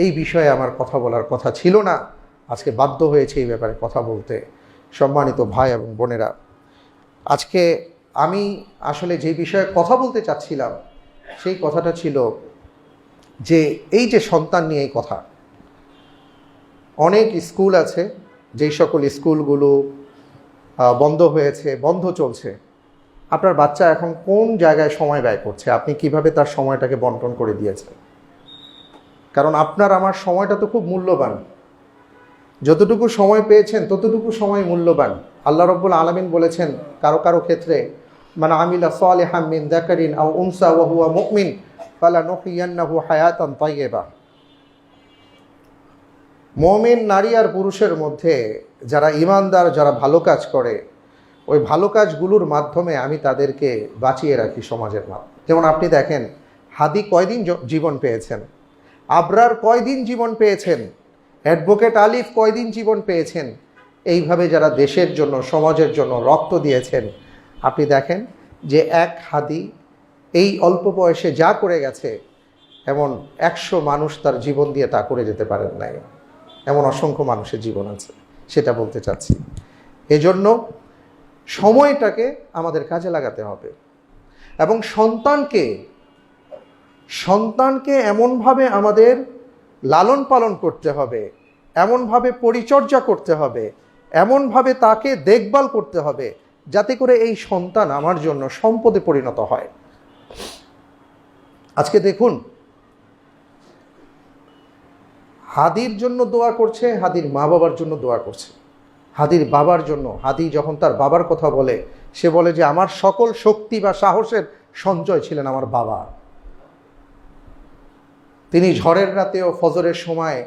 এই বিষয়ে আমার কথা বলার কথা ছিল না, আজকে বাধ্য হয়েছে এই ব্যাপারে কথা বলতে। সম্মানিত ভাই এবং বোনেরা, আজকে আমি আসলে যে বিষয়ে কথা বলতে চাচ্ছিলাম সেই কথাটা ছিল যে এই যে সন্তান নিয়ে এই কথা, অনেক স্কুল আছে যেই সকল স্কুলগুলো বন্ধ হয়েছে, বন্ধ চলছে। আপনার বাচ্চা এখন কোন জায়গায় সময় ব্যয় করছে? আপনি কিভাবে তার সময়টাকে বন্টন করে দিয়েছেন? কারণ আপনার আমার সময়টা তো খুব মূল্যবান। যতটুকু সময় পেয়েছেন ততটুকু সময় মূল্যবান। আল্লাহ রাব্বুল আলামিন বলেছেন কারো কারো ক্ষেত্রে, মান আমিলা সালিহাম মিন যাকারিন আও উনসা ওয়া হুয়া মুমিন ফালানুহইয়ান্নাহু হায়াতান তাইয়্যিবা। মুমিন নারী আর পুরুষের মধ্যে যারা ঈমানদার, যারা ভালো কাজ করে, ওই ভালো কাজগুলোর মাধ্যমে আমি তাদেরকে বাঁচিয়ে রাখি সমাজের মাধ্যমে। যেমন আপনি দেখেন হাদি কয়দিন জীবন পেয়েছেন, আবরার কয়দিন জীবন পেয়েছেন, অ্যাডভোকেট আলিফ কয়দিন জীবন পেয়েছেন। এইভাবে যারা দেশের জন্য, সমাজের জন্য রক্ত দিয়েছেন, আপনি দেখেন যে এক হাদি এই অল্প বয়সে যা করে গেছে, এমন 100 মানুষ তার জীবন দিয়ে তা করে যেতে পারেন নাই। এমন অসংখ্য মানুষের জীবন আছে, সেটা বলতে চাচ্ছি। এজন্য সময়টাকে আমাদের কাজে লাগাতে হবে এবং সন্তানকে এমনভাবে আমাদের লালন পালন করতে হবে, এমনভাবে পরিচর্যা করতে হবে, এমনভাবে তাকে দেখভাল করতে হবে যাতে করে এই সন্তান আমার জন্য সম্পদে পরিণত হয়। আজকে দেখুন, হাদির জন্য দোয়া করছে, হাদির মা বাবার জন্য দোয়া করছে। হাদির বাবার জন্য, হাদি যখন তার বাবার কথা বলে, সে বলে যে আমার সকল শক্তি বা সাহসের সঞ্চয় ছিলেন আমার বাবা। তিনি ঝড়ের রাতেও ফজরের সময়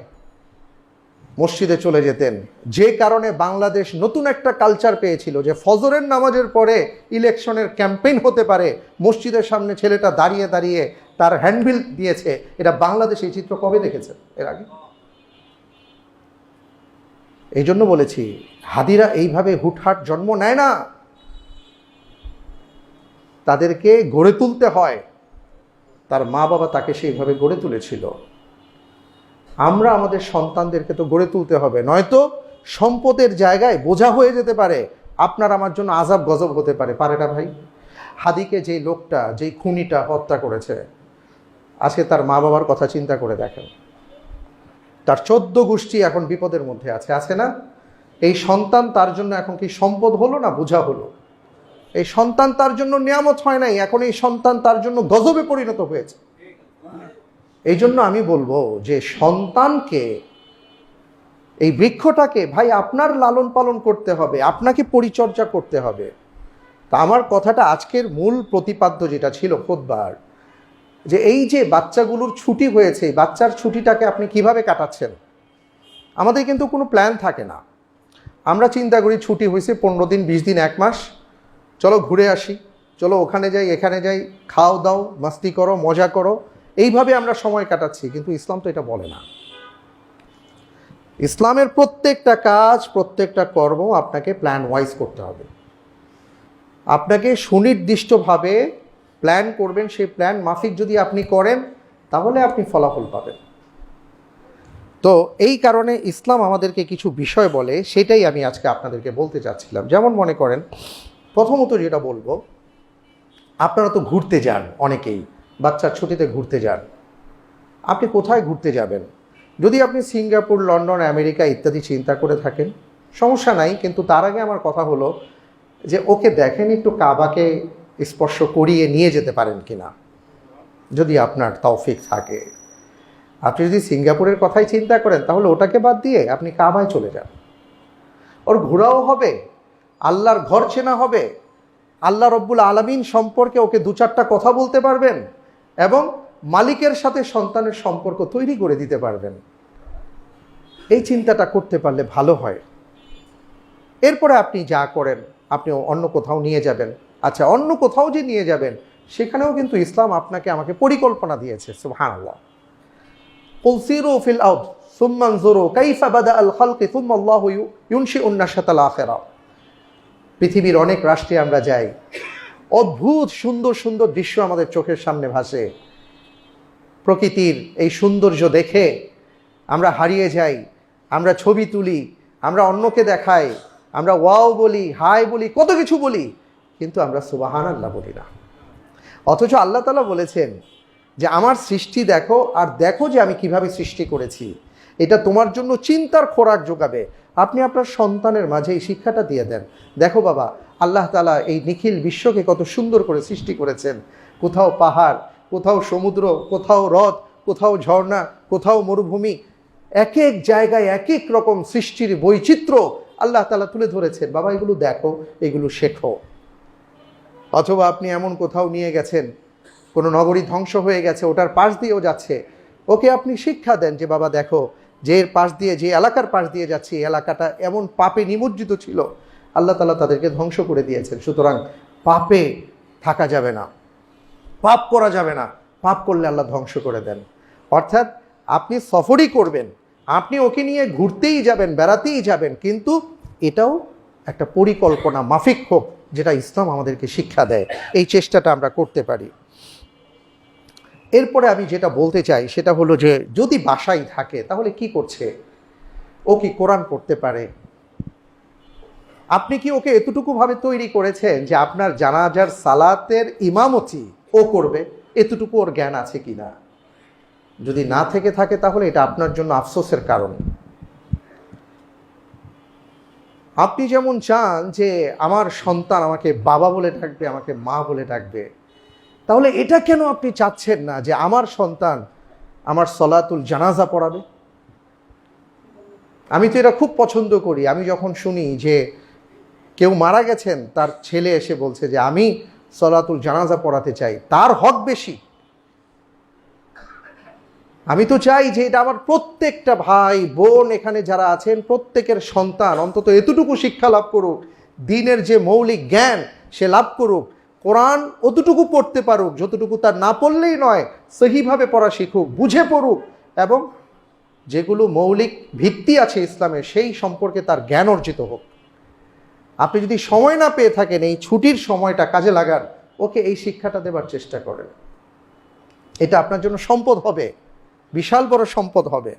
মসজিদে চলে যেতেন, যে কারণে বাংলাদেশ নতুন একটা কালচার পেয়েছিল যে ফজরের নামাজের পরে ইলেকশনের ক্যাম্পেইন হতে পারে। মসজিদের সামনে ছেলেটা দাঁড়িয়ে দাঁড়িয়ে তার হ্যান্ডবিল দিয়েছে। এটা বাংলাদেশ এই চিত্র কবে দেখেছে এর আগে? এই জন্য বলেছি, হাদিরা এইভাবে হুটহাট জন্ম নেয় না, তাদেরকে গড়ে তুলতে হয়। তার মা বাবা তাকে সেইভাবে গড়ে তুলেছিল। আমরা আমাদের সন্তানদেরকে তো গড়ে তুলতে হবে, নয়তো সম্পদের জায়গায় বোঝা হয়ে যেতে পারে, আপনার আমার জন্য আযাব গজব হতে পারে। পারে না ভাই? হাদিকে যেই লোকটা, যেই খুনিটা হত্যা করেছে, আজকে তার মা বাবার কথা চিন্তা করে দেখেন। তার 14 গোষ্ঠী এখন বিপদের মধ্যে আছে না? এই সন্তান তার জন্য এখন কি সম্পদ হলো না বোঝা হলো? এই সন্তান তার জন্য নিয়ামত হয় নাই, এখন এই সন্তান তার জন্য গজবে পরিণত হয়েছে। এই জন্য আমি বলবো যে সন্তানকে, এই বৃক্ষটাকে ভাই আপনার লালন পালন করতে হবে, আপনাকে পরিচর্যা করতে হবে। তা আমার কথাটা আজকের মূল প্রতিপাদ্য যেটা ছিল খুতবার, যে এই যে বাচ্চাগুলোর ছুটি হয়েছে, বাচ্চার ছুটিটাকে আপনি কিভাবে কাটাচ্ছেন? আমাদের কিন্তু কোনো প্ল্যান থাকে না। আমরা চিন্তা করি ছুটি হয়েছে 15 দিন, 20 দিন, 1 মাস, চলো ঘুরে আসি, চলো ওখানে যাই, এখানে যাই, খাও দাও, মাস্তি করো, মজা করো, এইভাবে আমরা সময় কাটাচ্ছি। কিন্তু ইসলাম তো এটা বলে না। ইসলামের প্রত্যেকটা কাজ, প্রত্যেকটা কর্ম আপনাকে প্ল্যান ওয়াইজ করতে হবে। আপনাকে সুনির্দিষ্টভাবে প্ল্যান করবেন, সেই প্ল্যান মাফিক যদি আপনি করেন তাহলে আপনি ফলাফল পাবেন। তো এই কারণে ইসলাম আমাদেরকে কিছু বিষয় বলে, সেটাই আমি আজকে আপনাদেরকে বলতে চাচ্ছিলাম। যেমন মনে করেন, প্রথমত যেটা বলবো, আপনারা তো ঘুরতে যান, অনেকেই বাচ্চার ছুটিতে ঘুরতে যান। আপনি কোথায় ঘুরতে যাবেন? যদি আপনি সিঙ্গাপুর, লন্ডন, আমেরিকা ইত্যাদি চিন্তা করে থাকেন, সমস্যা নাই, কিন্তু তার আগে আমার কথা হলো যে ওকে দেখেন একটু কাবাকে স্পর্শ করিয়ে নিয়ে যেতে পারেন কিনা, যদি আপনার তৌফিক থাকে। আপনি যদি সিঙ্গাপুরের কথাই চিন্তা করেন তাহলে ওটাকে বাদ দিয়ে আপনি কাবায় চলে যান। ওর ঘোরাও হবে, আল্লাহর ঘর চেনা হবে, আল্লাহ রব্বুল আলামিন সম্পর্কে ওকে দু চারটা কথা বলতে পারবেন এবং মালিকের সাথে সন্তানের সম্পর্ক তৈরি করে দিতে পারবেন। এই চিন্তাটা করতে পারলে ভালো হয়। এরপরে আপনি যা করেন, আপনি অন্য কোথাও নিয়ে যাবেন। আচ্ছা, অন্য কোথাও যে নিয়ে যাবেন সেখানেও কিন্তু ইসলাম আপনাকে আমাকে পরিকল্পনা দিয়েছে। সুবহানাল্লাহ। কুল সিরু ফিল আরদ সুম্মা আনজুরু কাইফা বাদাআল খালকি সুম্মা আল্লাহু ইউনশিউন নাশাতাল আখিরা। পৃথিবীর অনেক রাষ্ট্রে আমরা যাই, অদ্ভুত সুন্দর সুন্দর দৃশ্য আমাদের চোখের সামনে ভাসে। প্রকৃতির এই সৌন্দর্য দেখে আমরা হারিয়ে যাই, আমরা ছবি তুলি, আমরা অন্যকে দেখাই, আমরা ওয়াও বলি, হাই বলি, কত কিছু বলি, কিন্তু আমরা সুবহানাল্লাহ বলি না। অথচ আল্লাহ তাআলা বলেছেন যে আমার সৃষ্টি দেখো, আর দেখো যে আমি কিভাবে সৃষ্টি করেছি। এটা তোমার জন্য চিন্তার খোরাক যোগাবে। আপনি আপনার সন্তানের মাঝে এই শিক্ষাটা দিয়ে দেন, দেখো বাবা, আল্লাহ তাআলা এই নিখিল বিশ্বকে কত সুন্দর করে সৃষ্টি করেছেন। কোথাও পাহাড়, কোথাও সমুদ্র, কোথাও হ্রদ, কোথাও ঝর্ণা, কোথাও মরুভূমি, এক এক জায়গায় এক এক রকম সৃষ্টির বৈচিত্র্য আল্লাহ তাআলা তুলে ধরেছেন। বাবা, এগুলো দেখো, এগুলো শেখো। অথবা আপনি এমন কোথাও নিয়ে গেছেন, কোনো নগরী ধ্বংস হয়ে গেছে, ওটার পাশ দিয়েও যাচ্ছে, ওকে আপনি শিক্ষা দেন যে বাবা দেখো, যে এর পাশ দিয়ে, যে এলাকার পাশ দিয়ে যাচ্ছে, এই এলাকাটা এমন পাপে নিমজ্জিত ছিল, আল্লাহ তাআলা তাদেরকে ধ্বংস করে দিয়েছেন। সুতরাং পাপে থাকা যাবে না, পাপ করা যাবে না, পাপ করলে আল্লাহ ধ্বংস করে দেন। অর্থাৎ আপনি সফরই করবেন, আপনি ওকে নিয়ে ঘুরতেই যাবেন, বেড়াতেই যাবেন, কিন্তু এটাও একটা পরিকল্পনা মাফিক হোক, যেটা ইসলাম আমাদেরকে শিক্ষা দেয়। এই চেষ্টাটা আমরা করতে পারি। এরপরে আমি যেটা বলতে চাই সেটা হলো যে যদি বাসায় থাকে তাহলে কি করছে? ও কি কোরআন পড়তে পারে? আপনি কি ওকে এতটুকুভাবে তৈরি করেছেন যে আপনার জানাজার সালাতের ইমামতি ও করবে? এতটুকু ওর জ্ঞান আছে কি না? যদি না থেকে থাকে তাহলে এটা আপনার জন্য আফসোসের কারণ। আপনি যেমন চান যে আমার সন্তান আমাকে বাবা বলে ডাকবে, আমাকে মা বলে ডাকবে, তাহলে এটা কেন আপনি চাচ্ছেন না যে আমার সন্তান আমার সলাতুল জানাজা পড়াবে? আমি তো এটা খুব পছন্দ করি। আমি যখন শুনি যে কেউ মারা গেছেন, তার ছেলে এসে বলছে যে আমি সলাতুল জানাজা পড়াতে চাই, তার হক বেশি। আমি তো চাই যে এটা আমার প্রত্যেকটা ভাই বোন এখানে যারা আছেন প্রত্যেকের সন্তান অন্তত এতটুকু শিক্ষা লাভ করুক, দ্বীনের যে মৌলিক জ্ঞান সে লাভ করুক, কোরআন অতটুকু পড়তে পারুক যতটুকু তার না পড়লেই নয়, সহিভাবে পড়া শিখুক, বুঝে পড়ুক, এবং যেগুলো মৌলিক ভিত্তি আছে ইসলামের সেই সম্পর্কে তার জ্ঞান অর্জিত হোক। আপনি যদি সময় না পেয়ে থাকেন, এই ছুটির সময়টা কাজে লাগান, ওকে এই শিক্ষাটা দেবার চেষ্টা করেন। এটা আপনার জন্য সম্পদ হবে, বিশাল বড় সম্পদ হবে।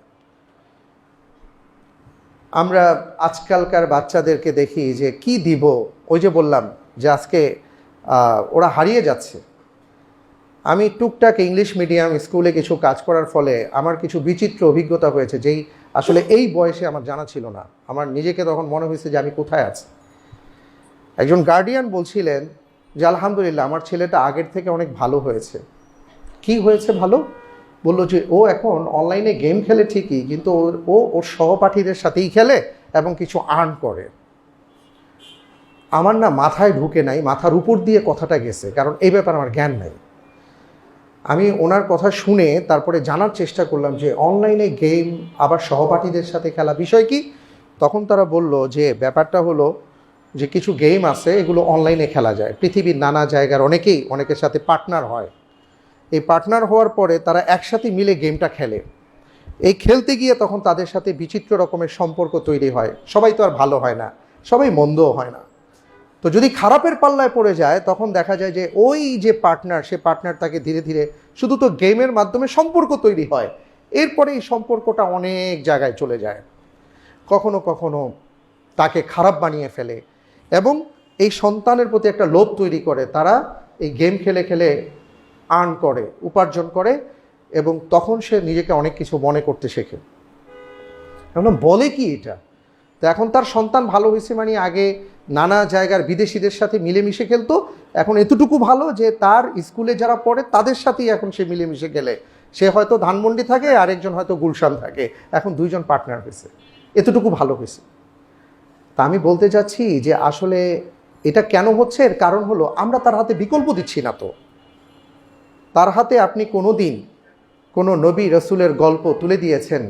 আমরা আজকালকার বাচ্চাদেরকে দেখি যে কি দিব, ওই যে বললাম যে আজকে ওরা হারিয়ে যাচ্ছে। আমি টুকটাক ইংলিশ মিডিয়াম স্কুলে কিছু কাজ করার ফলে আমার কিছু বিচিত্র অভিজ্ঞতা হয়েছে, যেই আসলে এই বয়সে আমার জানা ছিল না। আমার নিজেকে তখন মনে হয়েছে যে আমি কোথায় আছি। একজন গার্ডিয়ান বলছিলেন যে আলহামদুলিল্লাহ আমার ছেলেটা আগের থেকে অনেক ভালো হয়েছে। কি হয়েছে ভালো? বললো যে ও এখন অনলাইনে গেম খেলে ঠিকই, কিন্তু ওর সহপাঠীদের সাথেই খেলে এবং কিছু আর্ন করে। আমার না মাথায় ঢুকে নাই, মাথার উপর দিয়ে কথাটা গেছে, কারণ এই ব্যাপারে আমার জ্ঞান নাই। আমি ওনার কথা শুনে তারপরে জানার চেষ্টা করলাম যে অনলাইনে গেম আবার সহপাঠীদের সাথে খেলা বিষয় কি। তখন তারা বলল যে ব্যাপারটা হলো যে কিছু গেম আছে এগুলো অনলাইনে খেলা যায়, পৃথিবীর নানা জায়গার অনেকের সাথে পার্টনার হয়। এই পার্টনার হওয়ার পরে তারা একসাথে মিলে গেমটা খেলে। এই খেলতে গিয়ে তখন তাদের সাথে বিচিত্র রকমের সম্পর্ক তৈরি হয়। সবাই তো আর ভালো হয় না, সবাই মন্দও হয় না। তো যদি খারাপের পাল্লায় পড়ে যায় তখন দেখা যায় যে ওই যে পার্টনার, সে পার্টনার তাকে ধীরে ধীরে শুধু তো গেমের মাধ্যমে সম্পর্ক তৈরি হয়, এরপরে এই সম্পর্কটা অনেক জায়গায় চলে যায়, কখনো কখনো তাকে খারাপ বানিয়ে ফেলে এবং এই সন্তানের প্রতি একটা লোভ তৈরি করে। তারা এই গেম খেলে খেলে আর্ন করে, উপার্জন করে এবং তখন সে নিজেকে অনেক কিছু মনে করতে শেখে। এখন বলে কি এটা? তো এখন তার সন্তান ভালো হয়েছে মানে আগে নানা জায়গার বিদেশিদের সাথে মিলেমিশে খেলতো, এখন এতটুকু ভালো যে তার স্কুলে যারা পড়ে তাদের সাথেই এখন সে মিলেমিশে গেলে, সে হয়তো ধানমন্ডি থাকে, আরেকজন হয়তো গুলশান থাকে, এখন দুইজন পার্টনার হয়েছে, এতটুকু ভালো হয়েছে। তা আমি বলতে চাচ্ছি যে আসলে এটা কেন হচ্ছে, এর কারণ হলো আমরা তার হাতে বিকল্প দিচ্ছি না। তো তার হাতে আপনি কোনো দিন কোনো নবী রসুলের গল্প তুলে দিয়েছেন?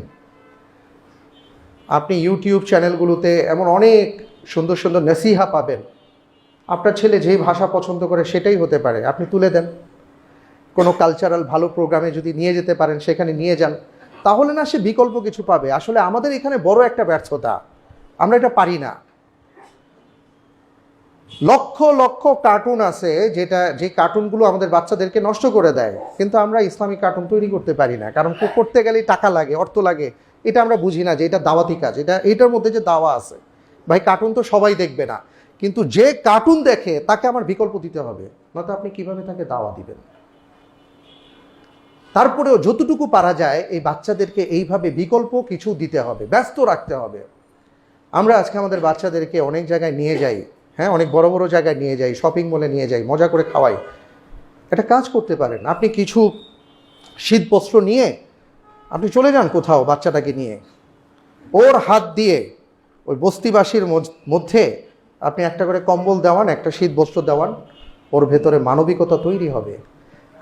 আপনি ইউটিউব চ্যানেলগুলোতে এমন অনেক সুন্দর সুন্দর নসিহা পাবেন, আপনার ছেলে যেই ভাষা পছন্দ করে সেটাই হতে পারে, আপনি তুলে দেন। কোনো কালচারাল ভালো প্রোগ্রামে যদি নিয়ে যেতে পারেন সেখানে নিয়ে যান, তাহলে না সে বিকল্প কিছু পাবে। আসলে আমাদের এখানে বড় একটা ব্যর্থতা, আমরা এটা পারি না। লক্ষ লক্ষ কার্টুন আছে যে কার্টুনগুলো আমাদের বাচ্চাদেরকে নষ্ট করে দেয়, কিন্তু আমরা ইসলামিক কার্টুন তৈরি করতে পারি না, কারণ করতে গেলেই টাকা লাগে, অর্থ লাগে। এটা আমরা বুঝি না যে এটা দাওয়াতি কাজ, এটার মধ্যে যে দাওয়া আছে। ভাই কার্টুন তো সবাই দেখবে না, কিন্তু যে কার্টুন দেখে তাকে আমার বিকল্প দিতে হবে, নয়তো আপনি কিভাবে তাকে দাওয়া দিবেন? তারপরেও যতটুকু পারা যায় এই বাচ্চাদেরকে এইভাবে বিকল্প কিছু দিতে হবে, ব্যস্ত রাখতে হবে। আমরা আজকে আমাদের বাচ্চাদেরকে অনেক জায়গায় নিয়ে যাই, হ্যাঁ, অনেক বড় বড় জায়গায় নিয়ে যাই, শপিং মলে নিয়ে যাই, মজা করে খাওয়াই। একটা কাজ করতে পারেন, আপনি কিছু শীতবস্ত্র নিয়ে আপনি চলে যান কোথাও বাচ্চাটাকে নিয়ে, ওর হাত দিয়ে ওই বস্তিবাসীর মধ্যে আপনি একটা করে কম্বল দেওয়ান, একটা শীতবস্ত্র দেওয়ান, ওর ভেতরে মানবিকতা তৈরি হবে।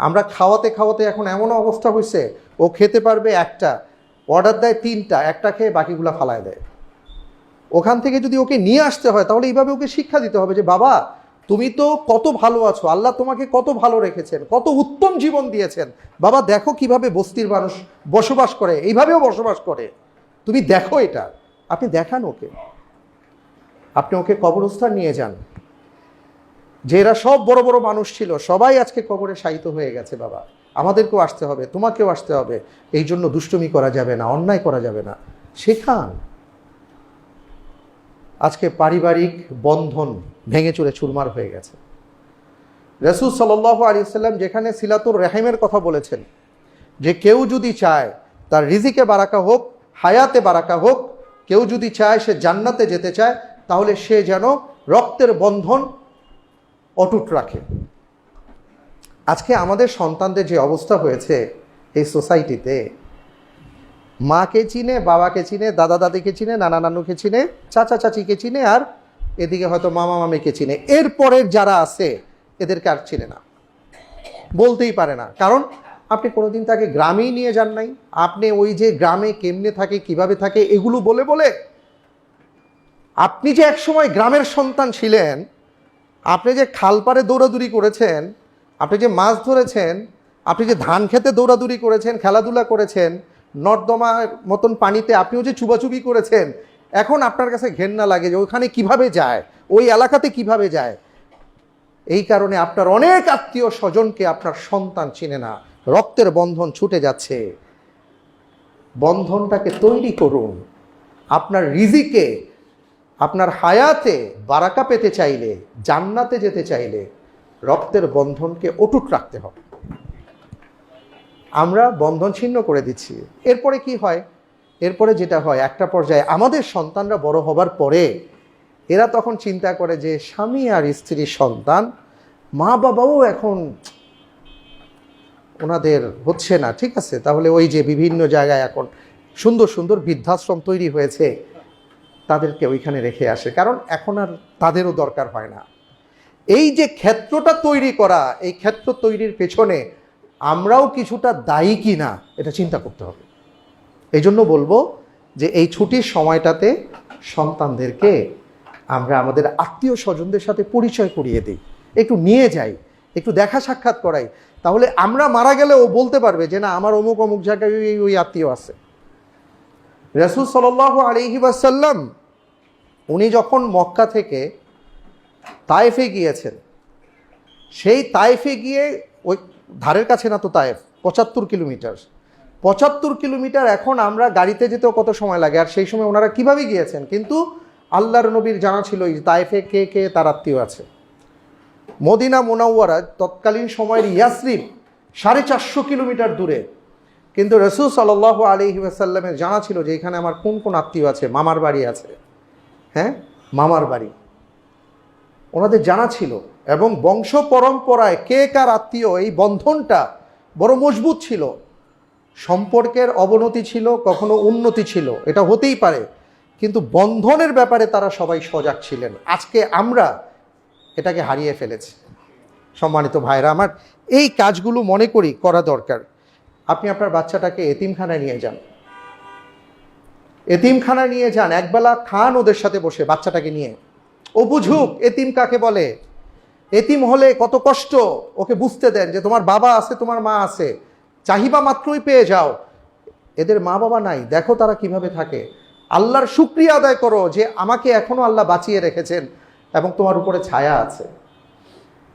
আমরা খাওয়াতে খাওয়াতে এখন এমন অবস্থা হয়েছে, ও খেতে পারবে একটা, অর্ডার দেয় তিনটা, একটা খেয়ে বাকিগুলো ফালায় দেয়। ওখান থেকে যদি ওকে নিয়ে আসতে হয় তাহলে এইভাবে ওকে শিক্ষা দিতে হবে যে বাবা তুমি তো কত ভালো আছো, আল্লাহ তোমাকে কত ভালো রেখেছেন, কত উত্তম জীবন দিয়েছেন, বাবা দেখো কিভাবে বস্তির মানুষ বসবাস করে, এইভাবেও বসবাস করে, তুমি দেখো এটা। আপনি দেখান ওকে, আপনি ওকে কবরস্থান নিয়ে যান, যে এরা সব বড় বড় মানুষ ছিল, সবাই আজকে কবরে শায়িত হয়ে গেছে, বাবা আমাদেরকেও আসতে হবে, তোমাকেও আসতে হবে, এই জন্য দুষ্টুমি করা যাবে না, অন্যায় করা যাবে না, শেখান। আজকে পারিবারিক বন্ধন ভেঙে চুরে চুরমার হয়ে গেছে। রাসূল সাল্লাল্লাহু আলাইহি ওয়াসাল্লাম যেখানে সিলাতুর রহিমের কথা বলেছেন, যে কেউ যদি চায় তার রিজিকে বারাকা হোক, হায়াতে বারাকা হোক, কেউ যদি চায় সে জান্নাতে যেতে চায়, তাহলে সে যেন রক্তের বন্ধন অটুট রাখে। আজকে আমাদের সন্তানদের যে অবস্থা হয়েছে এই সোসাইটিতে, মাকে চিনে, বাবাকে চিনে, দাদা দাদিকে চিনে, নানা নানুকে চিনে, চাচা চাচিকে চিনে, আর এদিকে হয়তো মামা মামিকে চিনে, এরপরের যারা আছে এদেরকে আর চিনে না, বলতেই পারে না। কারণ আপনি কোনোদিন তাকে গ্রামেই নিয়ে যান নাই, আপনি ওই যে গ্রামে কেমনে থাকে, কিভাবে থাকে, এগুলো বলে বলে আপনি যে একসময় গ্রামের সন্তান ছিলেন, আপনি যে খালপাড়ে দৌড়াদৌড়ি করেছেন, আপনি যে মাছ ধরেছেন, আপনি যে ধান খেতে দৌড়াদৌড়ি করেছেন, খেলাধুলা করেছেন, নর্দমার মতন পানিতে আপনিও যে চুবাচুবি করেছেন, এখন আপনার কাছে ঘেন্না লাগে যে ওইখানে কিভাবে যায়, ওই এলাকাতে কিভাবে যায়। এই কারণে আপনার অনেক আত্মীয় স্বজনকে আপনার সন্তান চিনে না, রক্তের বন্ধন ছুটে যাচ্ছে। বন্ধনটাকে তৈরি করুন। আপনার রিজিকে, আপনার হায়াতে বারাকা পেতে চাইলে, জান্নাতে যেতে চাইলে রক্তের বন্ধনকে অটুট রাখতে হবে। আমরা বন্ধন ছিন্ন করে দিচ্ছি। এরপরে কি হয়? এরপরে যেটা হয়, একটা পর্যায়ে আমাদের সন্তানরা বড় হবার পরে এরা তখন চিন্তা করে যে স্বামী আর স্ত্রীর সন্তান, মা বাবাও এখন ওনাদের হচ্ছে না, ঠিক আছে, তাহলে ওই যে বিভিন্ন জায়গায় এখন সুন্দর সুন্দর বৃদ্ধাশ্রম তৈরি হয়েছে, তাদেরকে ওইখানে রেখে আসে, কারণ এখন আর তাদেরও দরকার হয় না। এই যে ক্ষেত্রটা তৈরি করা, এই ক্ষেত্র তৈরির পেছনে আমরাও কিছুটা দায়ী কি না এটা চিন্তা করতে হবে। এই জন্য বলবো যে এই ছুটির সময়টাতে সন্তানদেরকে আমরা আমাদের আত্মীয় স্বজনদের সাথে পরিচয় করিয়ে দিই, একটু নিয়ে যাই, একটু দেখা সাক্ষাৎ করাই, তাহলে আমরা মারা গেলে ও বলতে পারবে যে না আমার অমুক অমুক জায়গায় ওই আত্মীয় আছে। রাসূল সাল্লাল্লাহু আলাইহি ওয়াসাল্লাম উনি যখন মক্কা থেকে তায়েফে গিয়েছেন, সেই তায়েফে গিয়ে ওই ধারের কাছে না তো তায়েফ, 75 কিলোমিটার, 75 কিলোমিটার এখন আমরা গাড়িতে যেতেও কত সময় লাগে, আর সেই সময় ওনারা কিভাবে গিয়েছেন। কিন্তু আল্লাহর নবীর জানা ছিল তায়েফে কে কে তার আত্মীয় আছে। মদিনা মুনাওয়ারা তৎকালীন সময়ের ইয়াসরিব 450 কিলোমিটার দূরে, কিন্তু রাসূল সাল্লাল্লাহু আলাইহি ওয়াসাল্লামের জানা ছিল যে এখানে আমার কোন কোন আত্মীয় আছে, মামার বাড়ি আছে, হ্যাঁ, মামার বাড়ি ওনাদের জানা ছিল। এবং বংশ পরম্পরায় কে কার আত্মীয়, এই বন্ধনটা বড় মজবুত ছিল। সম্পর্কের অবনতি ছিল, কখনো উন্নতি ছিল, এটা হতেই পারে, কিন্তু বন্ধনের ব্যাপারে তারা সবাই সজাগ ছিলেন। আজকে আমরা এটাকে হারিয়ে ফেলেছি। সম্মানিত ভাইরা আমার, এই কাজগুলো মনে করি করা দরকার। আপনি আপনার বাচ্চাটাকে এতিমখানায় নিয়ে যান, এতিমখানায় নিয়ে যান, একবেলা খান ওদের সাথে বসে বাচ্চাটাকে নিয়ে, ও বুঝুক এতিম কাকে বলে, এতিম হলে কত কষ্ট, ওকে বুঝতে দেন যে তোমার বাবা আছে, তোমার মা আছে, চাহিবা মাত্রই পেয়ে যাও। এদের মা বাবা নাই, দেখো তারা কিভাবে থাকে, আল্লাহর শুকরিয়া আদায় করো যে আমাকে এখনো আল্লাহ বাঁচিয়ে রেখেছেন এবং তোমার উপরে ছায়া আছে।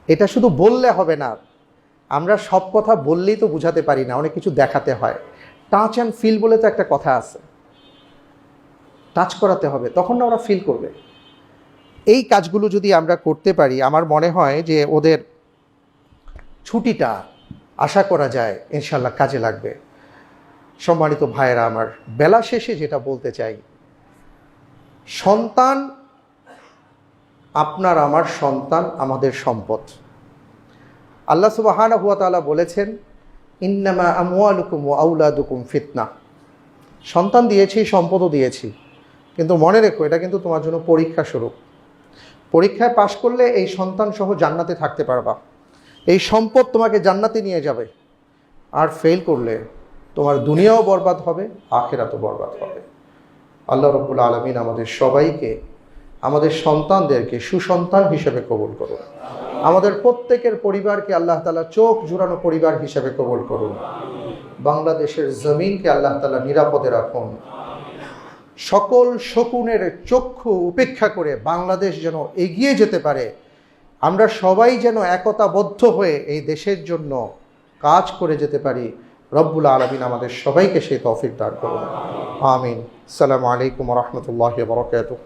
এটা শুধু বললে হবে না, আমরা সব কথা বললেই তো বুঝাতে পারি না, অনেক কিছু দেখাতে হয়। টাচ অ্যান্ড ফিল বলে তো একটা কথা আছে, টাচ করাতে হবে, তখন না ওরা ফিল করবে। এই কাজগুলো যদি আমরা করতে পারি, আমার মনে হয় যে ওদের ছুটিটা আশা করা যায় ইনশাল্লাহ কাজে লাগবে। সম্মানিত ভাইয়েরা আমার, বেলা শেষে যেটা বলতে চাই, সন্তান, আপনার আমার সন্তান আমাদের সম্পদ। আল্লাহ সুবহানাহু ওয়া তাআলা বলেছেন, ইন্নামা আমওয়ালুকুম ওয়া আওলাদুকুম ফিতনা। সন্তান দিয়েছি, সম্পদও দিয়েছি, কিন্তু মনে রেখো এটা কিন্তু তোমার জন্য পরীক্ষা স্বরূপ। পরীক্ষায় পাশ করলে এই সন্তান সহ জান্নাতে থাকতে পারবা, এই সম্পদ তোমাকে জান্নাতে নিয়ে যাবে। আর ফেল করলে তোমার দুনিয়াও বরবাদ হবে, আখিরাতও বরবাদ হবে। আল্লাহ রাব্বুল আলামিন আমাদের সবাইকে, আমাদের সন্তানদেরকে সুসন্তান হিসেবে কবুল করুন। আমাদের প্রত্যেকের পরিবারকে আল্লাহ তাআলা চোখ জুড়ানো পরিবার হিসেবে কবুল করুন। বাংলাদেশের জমিনকে আল্লাহ তাআলা নিরাপদে রাখুন। সকল শকুনের চক্ষু উপেক্ষা করে বাংলাদেশ যেন এগিয়ে যেতে পারে, আমরা সবাই যেন একতাবদ্ধ হয়ে এই দেশের জন্য কাজ করে যেতে পারি। রব্বুল আলামিন আমাদের সবাইকে সেই তৌফিক দান করুন। আমিন। আসসালামু আলাইকুম ওয়া রাহমাতুল্লাহি ওয়া বারাকাতুহু।